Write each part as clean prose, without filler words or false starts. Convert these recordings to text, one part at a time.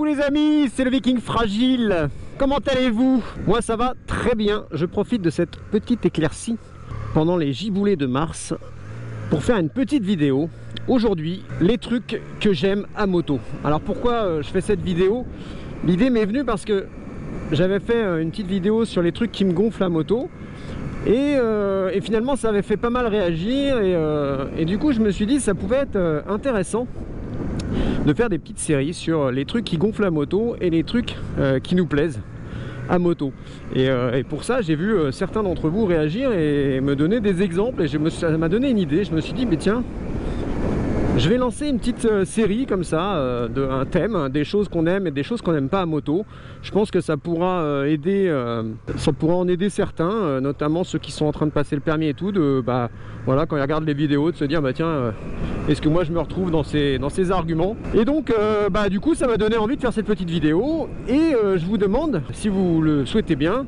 les amis, c'est le Viking Fragile. Comment allez-vous? Moi ça va très bien. Je profite de cette petite éclaircie pendant les giboulées de mars pour faire une petite vidéo. Aujourd'hui, les trucs que j'aime à moto. Alors pourquoi je fais cette vidéo? L'idée m'est venue parce que j'avais fait une petite vidéo sur les trucs qui me gonflent à moto. Et finalement ça avait fait pas mal réagir et du coup je me suis dit ça pouvait être intéressant de faire des petites séries sur les trucs qui gonflent la moto et les trucs qui nous plaisent à moto. Et pour ça j'ai vu certains d'entre vous réagir et me donner des exemples et ça m'a donné une idée. Je me suis dit mais tiens, je vais lancer une petite série comme ça, un thème, des choses qu'on aime et des choses qu'on n'aime pas à moto. Je pense que ça pourra en aider certains, notamment ceux qui sont en train de passer le permis et tout, voilà, quand ils regardent les vidéos, de se dire bah tiens, est-ce que moi je me retrouve dans ces arguments? Et donc du coup ça m'a donné envie de faire cette petite vidéo et je vous demande, si vous le souhaitez bien,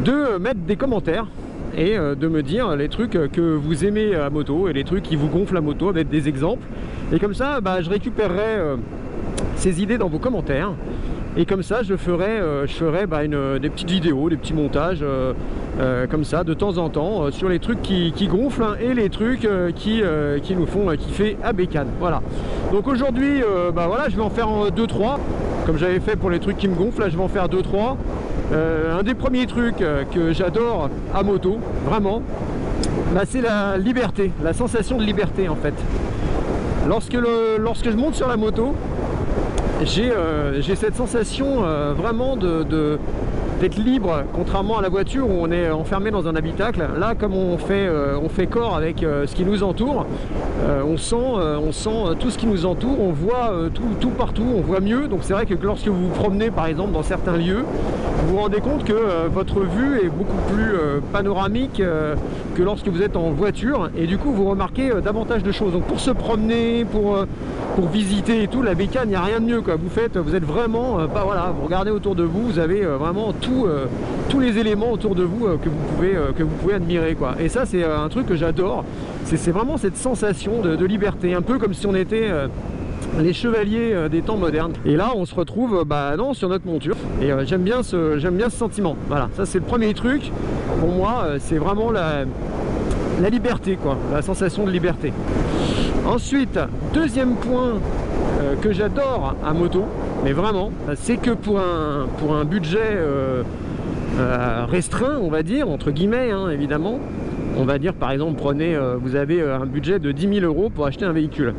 de mettre des commentaires et de me dire les trucs que vous aimez à moto et les trucs qui vous gonflent à moto avec des exemples. Et comme ça je récupérerai ces idées dans vos commentaires et comme ça je ferai des petites vidéos, des petits montages comme ça de temps en temps sur les trucs qui gonflent et les trucs qui nous font kiffer à bécane. Voilà, donc aujourd'hui voilà, je vais en faire 2-3 comme j'avais fait pour les trucs qui me gonflent. Là je vais en faire 2-3. Un des premiers trucs que j'adore à moto, vraiment, c'est la liberté, la sensation de liberté en fait. Lorsque je monte sur la moto, j'ai cette sensation vraiment d'être libre, contrairement à la voiture où on est enfermé dans un habitacle. Là, comme on fait corps avec ce qui nous entoure, on sent tout ce qui nous entoure, on voit tout partout, on voit mieux. Donc c'est vrai que lorsque vous vous promenez par exemple dans certains lieux, vous vous rendez compte que votre vue est beaucoup plus panoramique que lorsque vous êtes en voiture, et du coup vous remarquez davantage de choses. Donc pour se promener, pour visiter et tout, la bécane, il n'y a rien de mieux quoi. Vous êtes vraiment, voilà, vous regardez autour de vous, vous avez vraiment tous les éléments autour de vous que vous pouvez admirer quoi. Et ça c'est un truc que j'adore, c'est vraiment cette sensation de liberté, un peu comme si on était les chevaliers des temps modernes. Et là on se retrouve sur notre monture et j'aime bien ce sentiment. Voilà, ça c'est le premier truc pour moi, c'est vraiment la liberté quoi, la sensation de liberté. Ensuite, deuxième point que j'adore à moto, mais vraiment, c'est que pour un budget restreint, on va dire, entre guillemets, hein, évidemment, on va dire par exemple, vous avez un budget de 10 000 € pour acheter un véhicule.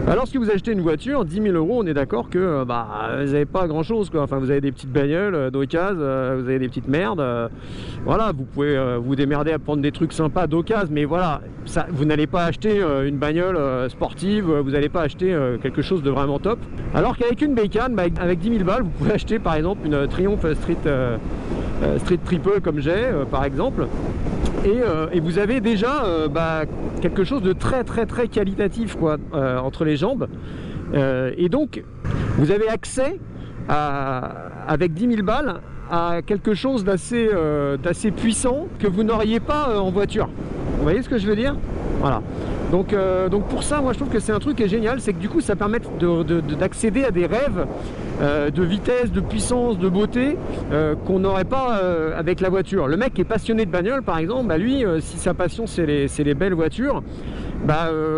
Alors si vous achetez une voiture, 10 000 €, on est d'accord que vous n'avez pas grand chose quoi. Enfin vous avez des petites bagnoles d'occasion, vous avez des petites merdes, voilà, vous pouvez vous démerder à prendre des trucs sympas d'occasion, mais voilà, ça, vous n'allez pas acheter une bagnole sportive, vous n'allez pas acheter quelque chose de vraiment top. Alors qu'avec une bécane, avec 10 000 balles, vous pouvez acheter par exemple une Triumph Street Triple comme j'ai par exemple. Et vous avez déjà quelque chose de très qualitatif quoi, entre les jambes, et donc vous avez accès avec 10 000 balles à quelque chose d'assez puissant que vous n'auriez pas en voiture. Vous voyez ce que je veux dire? Voilà. Donc pour ça, moi je trouve que c'est un truc qui est génial, c'est que du coup ça permet d'accéder à des rêves de vitesse, de puissance, de beauté qu'on n'aurait pas avec la voiture. Le mec qui est passionné de bagnole par exemple, lui si sa passion c'est les belles voitures,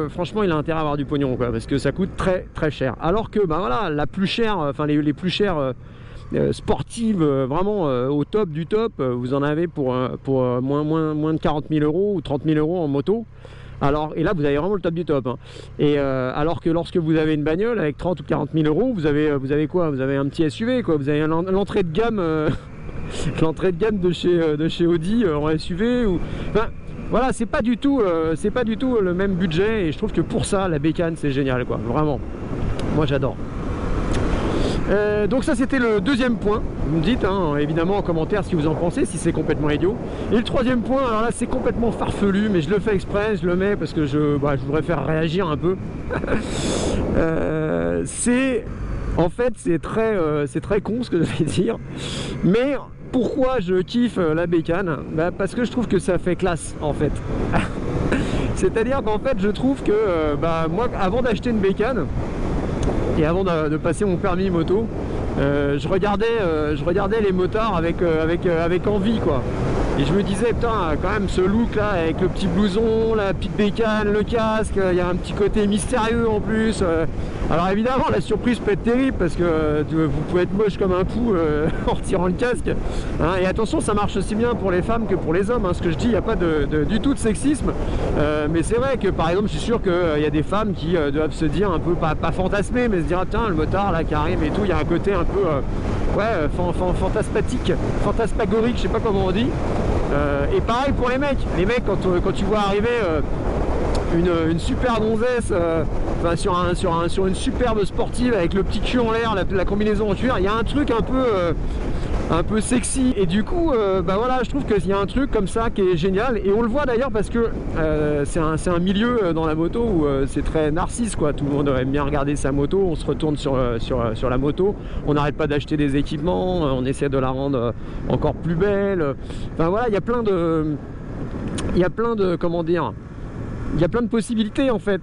franchement il a intérêt à avoir du pognon quoi, parce que ça coûte très cher. Alors que voilà, la plus chère, enfin les plus chères sportives, vraiment au top du top, vous en avez pour moins de 40 000 € ou 30 000 € en moto. Alors, et là vous avez vraiment le top du top hein. Et alors que lorsque vous avez une bagnole avec 30 ou 40 000 €, vous avez quoi? Vous avez un petit SUV quoi, vous avez l'entrée de gamme l'entrée de gamme de chez Audi en SUV ou... Enfin, voilà, c'est pas du tout le même budget, et je trouve que pour ça la bécane c'est génial quoi, vraiment, moi j'adore. Donc ça c'était le deuxième point. Vous me dites hein, évidemment en commentaire ce que vous en pensez, si c'est complètement idiot. Et le troisième point, alors là c'est complètement farfelu, mais je le fais exprès, je le mets parce que je voudrais faire réagir un peu. En fait c'est très con ce que je vais dire, mais pourquoi je kiffe la bécane? Parce que je trouve que ça fait classe en fait. C'est à dire qu'en fait je trouve que moi avant d'acheter une bécane, Et avant de passer mon permis moto, je regardais les motards avec envie, quoi. Et je me disais, putain, quand même ce look là, avec le petit blouson, la petite bécane, le casque, il y a un petit côté mystérieux en plus. Alors évidemment, la surprise peut être terrible parce que vous pouvez être moche comme un pou en retirant le casque. Hein, et attention, ça marche aussi bien pour les femmes que pour les hommes. Hein. Ce que je dis, il n'y a pas du tout de sexisme. Mais c'est vrai que par exemple, je suis sûr qu'il y a des femmes qui doivent se dire un peu, pas fantasmer, mais se dire, ah, tiens, le motard là qui arrive et tout, il y a un côté un peu fantasmatique, fantasmagorique, je sais pas comment on dit. Et pareil pour les mecs, quand tu vois arriver une super gonzesse sur une superbe sportive avec le petit cul en l'air, la combinaison en cuir, il y a un truc un peu sexy, et du coup bah voilà, je trouve qu'il y a un truc comme ça qui est génial, et on le voit d'ailleurs parce que c'est un milieu dans la moto où c'est très narcisse, quoi. Tout le monde aime bien regarder sa moto, on se retourne sur la moto, on n'arrête pas d'acheter des équipements, on essaie de la rendre encore plus belle. Enfin voilà, il y a plein de comment dire, il y a plein de possibilités en fait.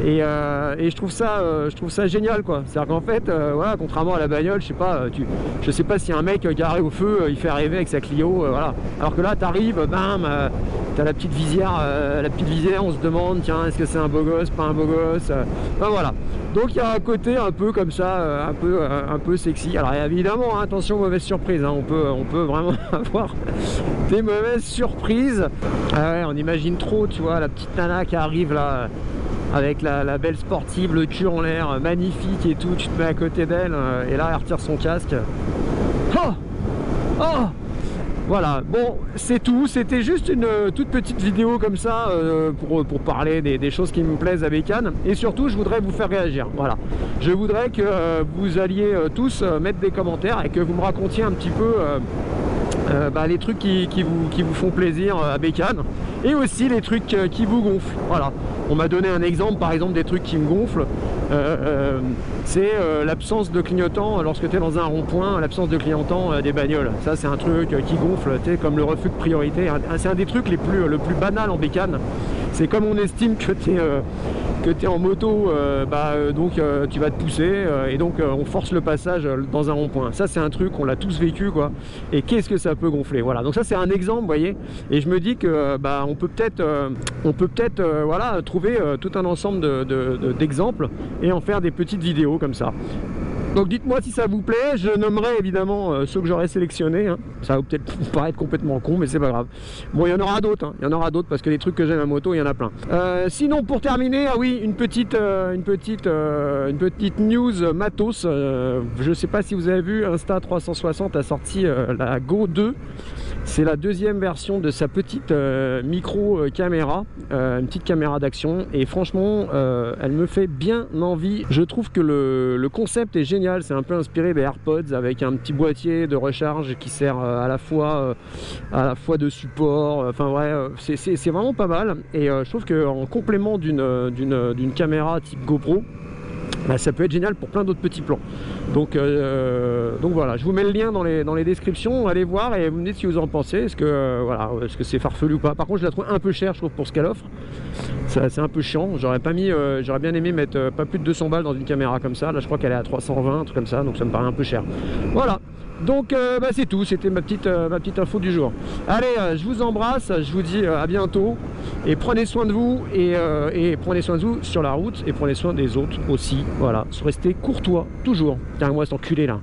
Et je trouve ça génial, quoi. C'est-à-dire qu'en fait, voilà, contrairement à la bagnole, je sais pas si un mec garé au feu, il fait arriver avec sa Clio, voilà. Alors que là, t'arrives, bam, t'as la petite visière, on se demande, tiens, est-ce que c'est un beau gosse, pas un beau gosse, ben voilà. Donc il y a un côté un peu comme ça, un peu sexy. Alors évidemment, hein, attention, mauvaise surprise, hein, on peut vraiment avoir des mauvaises surprises. Ah ouais, on imagine trop, tu vois, la petite nana qui arrive là, avec la belle sportive, le cul en l'air, magnifique et tout, tu te mets à côté d'elle, et là elle retire son casque. Oh, oh, voilà, bon, c'est tout, c'était juste une toute petite vidéo comme ça pour parler des choses qui me plaisent à Bécane, et surtout je voudrais vous faire réagir, voilà. Je voudrais que vous alliez tous mettre des commentaires et que vous me racontiez un petit peu les trucs qui vous font plaisir à Bécane, et aussi les trucs qui vous gonflent, voilà. On m'a donné un exemple, par exemple, des trucs qui me gonflent, c'est l'absence de clignotant lorsque tu es dans un rond-point, l'absence de clignotant des bagnoles. Ça, c'est un truc qui gonfle, comme le refus de priorité. C'est un des trucs le plus banal en Bécane. C'est comme on estime que tu es en moto, donc tu vas te pousser, et donc on force le passage dans un rond-point. Ça, c'est un truc, on l'a tous vécu, quoi. Et qu'est-ce que ça peut gonfler, voilà. Donc ça, c'est un exemple, vous voyez. Et je me dis que on peut peut-être voilà, trouver tout un ensemble d'exemples et en faire des petites vidéos comme ça. Donc dites-moi si ça vous plaît, je nommerai évidemment ceux que j'aurais sélectionnés, hein. Ça va peut-être vous paraître complètement con, mais c'est pas grave. Bon, il y en aura d'autres, hein. Il y en aura d'autres parce que les trucs que j'aime à moto, il y en a plein. Sinon, pour terminer, ah oui, une petite news matos. Je sais pas si vous avez vu, Insta360 a sorti la Go 2. C'est la deuxième version de sa petite micro caméra, une petite caméra d'action, et franchement elle me fait bien envie. Je trouve que le concept est génial, c'est un peu inspiré des AirPods avec un petit boîtier de recharge qui sert à la fois de support, enfin ouais, c'est vraiment pas mal, et je trouve qu'en complément d'une caméra type GoPro, ça peut être génial pour plein d'autres petits plans. Donc voilà, je vous mets le lien dans les descriptions, allez voir et vous me dites ce que vous en pensez. Est-ce que c'est farfelu ou pas. Par contre, je la trouve un peu chère, je trouve, pour ce qu'elle offre. C'est un peu chiant. J'aurais bien aimé mettre pas plus de 200 balles dans une caméra comme ça. Là, je crois qu'elle est à 320, un truc comme ça, donc ça me paraît un peu cher. Voilà. Donc c'est tout, c'était ma petite info du jour. Allez, je vous embrasse, je vous dis à bientôt, et prenez soin de vous, et prenez soin de vous sur la route, et prenez soin des autres aussi. Voilà, restez courtois, toujours. Tiens, moi cet enculé là.